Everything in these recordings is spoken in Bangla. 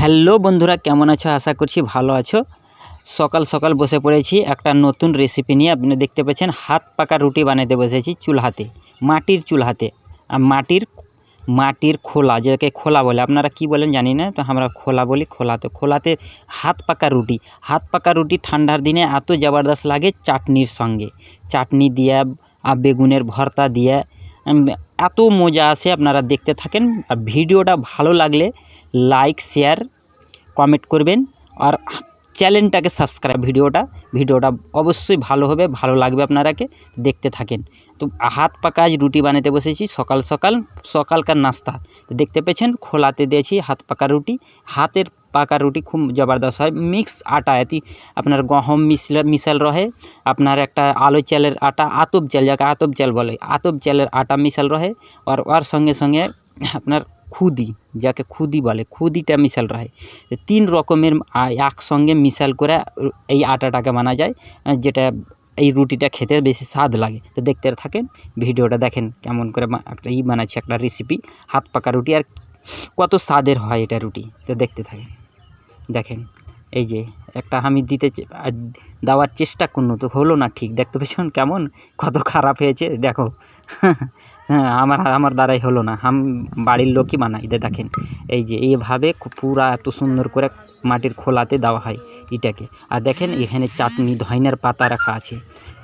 হ্যালো বন্ধুরা, কেমন আছো? আশা করছি ভালো আছো। সকাল সকাল বসে পড়েছি একটা নতুন রেসিপি নিয়ে। আপনি দেখতে পাচ্ছেন হাত পাকা রুটি বানাতে বসেছি চুলহাতে, মাটির চুলহাতে। আর মাটির খোলা, যেটাকে খোলা বলে, আপনারা কি বলেন জানি না, তো আমরা খোলা বলি। খোলাতে হাত পাকা রুটি ঠান্ডার দিনে এত জবরদস্ত লাগে চাটনির সঙ্গে। চাটনি দিয়ে আর বেগুনের ভর্তা দিয়ে এত মজা আসে। আপনারা দেখতে থাকেন, আর ভিডিওটা ভালো লাগলে লাইক শেয়ার কমেন্ট করবেন, আর চ্যানেলটাকে সাবস্ক্রাইব। ভিডিওটা অবশ্যই ভালো হবে, ভালো লাগবে আপনারাকে, দেখতে থাকেন। তো হাত পাকা আজ রুটি বানাতে বসেছি সকালকার নাস্তা। তো দেখতে পেয়েছেন খোলাতে দিয়েছি হাত পাকা রুটি। হাতের পাকা রুটি খুব জবরদস্ত হয়। মিক্স আটা, এটি আপনার গহম মিশাল রহে, আপনার একটা আলো চালের আটা, আতপ চাল, যাকে আতপ চাল বলে, আতপ চালের আটা মিশাল রহে। আর ওর সঙ্গে সঙ্গে আপনার খুদি, যাকে খুদি বলে, খুদিটা মিশাল রহে। 3 রকমের একসঙ্গে মিশাল করে এই আটাটাকে বানা যায়, যেটা এই রুটিটা খেতে বেশি স্বাদ লাগে। তো দেখতে থাকেন, ভিডিওটা দেখেন কেমন করে একটা বানাচ্ছি, একটা রেসিপি হাত পাকা রুটি, আর কত স্বাদের হয় এটা রুটি। তো দেখতে থাকেন, দেখেন। এই যে একটা আমি দেওয়ার চেষ্টা করুন, তো হলো না ঠিক। দেখতে পেয়েছেন কেমন, কত খারাপ হয়েছে দেখো। হ্যাঁ, আমার দ্বারাই হলো না, বাড়ির লোকই বানাই। দেখেন, এই যে এইভাবে পুরা এত সুন্দর করে মাটির খোলাতে দেওয়া হয় এটাকে। আর দেখেন এখানে চাটনি, ধইনার পাতা রাখা আছে।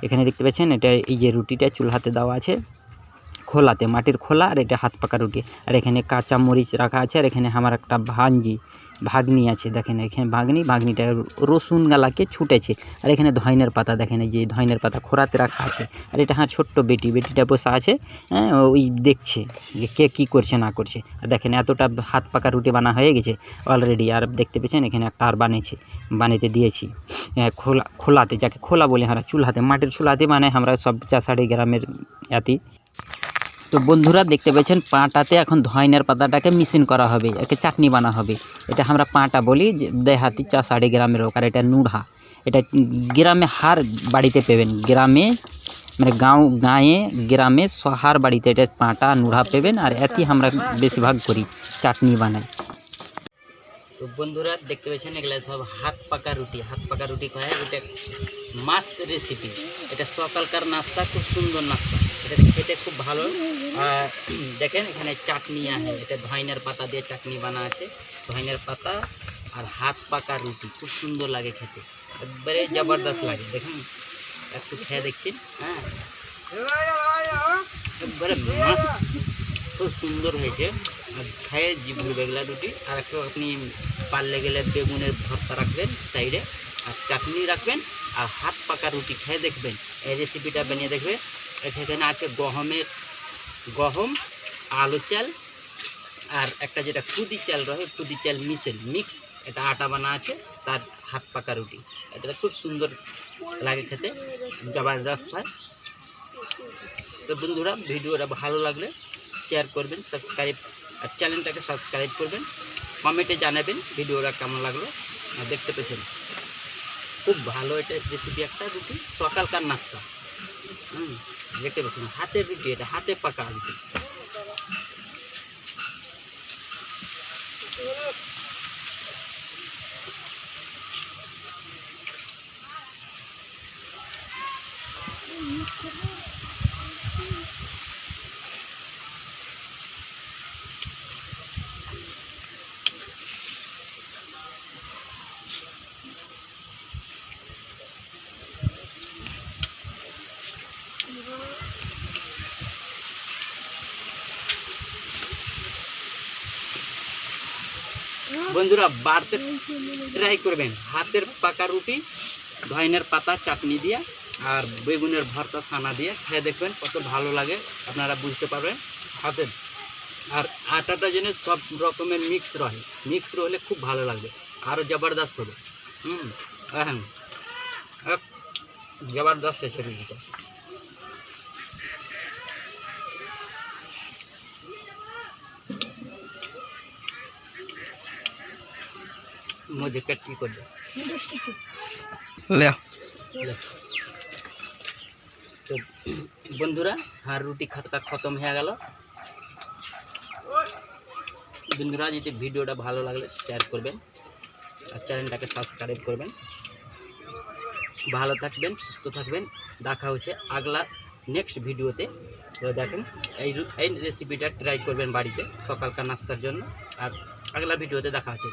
এখানে দেখতে পাচ্ছেন, এটা এই যে রুটিটা চুলহাতে দেওয়া আছে খোলাতে, মাটির খোলা, আর এটা হাত পাকা রুটি। আর এখানে কাঁচা মরিচ রাখা আছে, আর এখানে আমার একটা ভাগ্নি আছে। দেখেন এখানে ভাগ্নিটা রসুন গালাকে ছুটেছে। আর এখানে ধইনার পাতা, দেখেন এই যে ধইনার পাতা খোলাতে রাখা আছে। আর এটা ছোট্ট বেটিটা বসে আছে, হ্যাঁ, ওই দেখছে যে কে কী করছে না করছে। আর দেখেন এতটা হাত পাকা রুটি বানা হয়ে গেছে অলরেডি। আর দেখতে পেয়েছেন এখানে একটা আর বানাতে দিয়েছি খোলাতে, যাকে খোলা বলি আমরা, চুলহাতে, মাটির চুলহাতে মানে আমরা সব চাষাড়ি গ্রামের এতি। তো বন্ধুরা দেখতে পেয়েছেন পাটাতে এখন ধইনার পাতাটাকে মিশিং করা হবে, একে চাটনি বানা হবে। এটা আমরা পাটা বলি, যে দেহাতি চাষাড়ি গ্রামের হোক। আর এটা নুড়হা, এটা গ্রামে হার বাড়িতে পেবেন, গ্রামে মানে গ্রামে হার বাড়িতে এটা পাটা নুড়হা পেবেন। আর একই আমরা বেশিরভাগ করি, চাটনি বানাই। তো বন্ধুরা দেখতে পেয়েছেন এগুলো সব হাত পাকা রুটি খায়। এটা মাস্ট রেসিপি, এটা সকালকার নাস্তা, খুব সুন্দর নাস্তা। এটা খেতে খুব ভালো। দেখেন এখানে চাটনি আছে, এটা ধইনার পাতা দিয়ে চাটনি বানা আছে। ধইনার পাতা আর হাত পাকা রুটি খুব সুন্দর লাগে খেতে, একবারে জবরদস্ত লাগে। দেখুন একটু খেয়ে দেখছেন, হ্যাঁ, একবারে মাস্ট, খুব সুন্দর হয়েছে। আর খেয়ে জিভ বেগলা রুটি। আর একটু আপনি পারলে গেলে বেগুনের ভর্তা রাখবেন সাইডে, আর চাটনি রাখবেন, আর হাত পাকা রুটি খেয়ে দেখবেন। এই রেসিপিটা বানিয়ে দেখবে। এখানে আছে গহম, আলু চাল, আর একটা যেটা খুদি চাল রহে, খুদি চাল মিক্স এটা আটা বানা আছে, তার হাত পাকা রুটি। এটা খুব সুন্দর লাগে খেতে, জবরদস্ত হয়। তো বন্ধুরা ভিডিওটা ভালো লাগলে শেয়ার করবেন, আর চ্যানেলটাকে সাবস্ক্রাইব করবেন, কমেন্টে জানাবেন ভিডিওটা কেমন লাগলো। দেখতে পেয়েছেন খুব ভালো এটা রেসিপি, একটা রুটি সকালকার নাস্তা। দেখতে পেয়েছেন হাতের রুটি, এটা হাতে পাকা রুটি। বন্ধুরা বাড়তে ট্রাই করবেন হাতের পাকা রুটি, ধইনার পাতা চাটনি দিয়ে, আর বেগুনের ভর্তা ছানা দিয়ে খেয়ে দেখবেন কত ভালো লাগে, আপনারা বুঝতে পারবেন হাতের। আর আটাটা যেন সব রকমের মিক্স রহলে খুব ভালো লাগবে, আরও জবরদস্ত হবে। হ্যাঁ, জবরদস্ত আছে রুটিটা। मुझे कट्टी कर दो ले। तो बंधुरा हार रुटी खाता खत्म हो गल। বন্ধুরা যদি ভিডিওটা ভালো লাগলে শেয়ার করবেন আর চ্যানেলটাকে সাবস্ক্রাইব করবেন। ভালো থাকবেন, সুস্থ থাকবেন। দেখা হচ্ছে আগলা নেক্সট ভিডিওতে। তো দেখেন এই রেসিপিটা ট্রাই করবেন বাড়িতে সকালকার নাস্তার জন্য। আর আগলা ভিডিওতে দেখা হচ্ছে।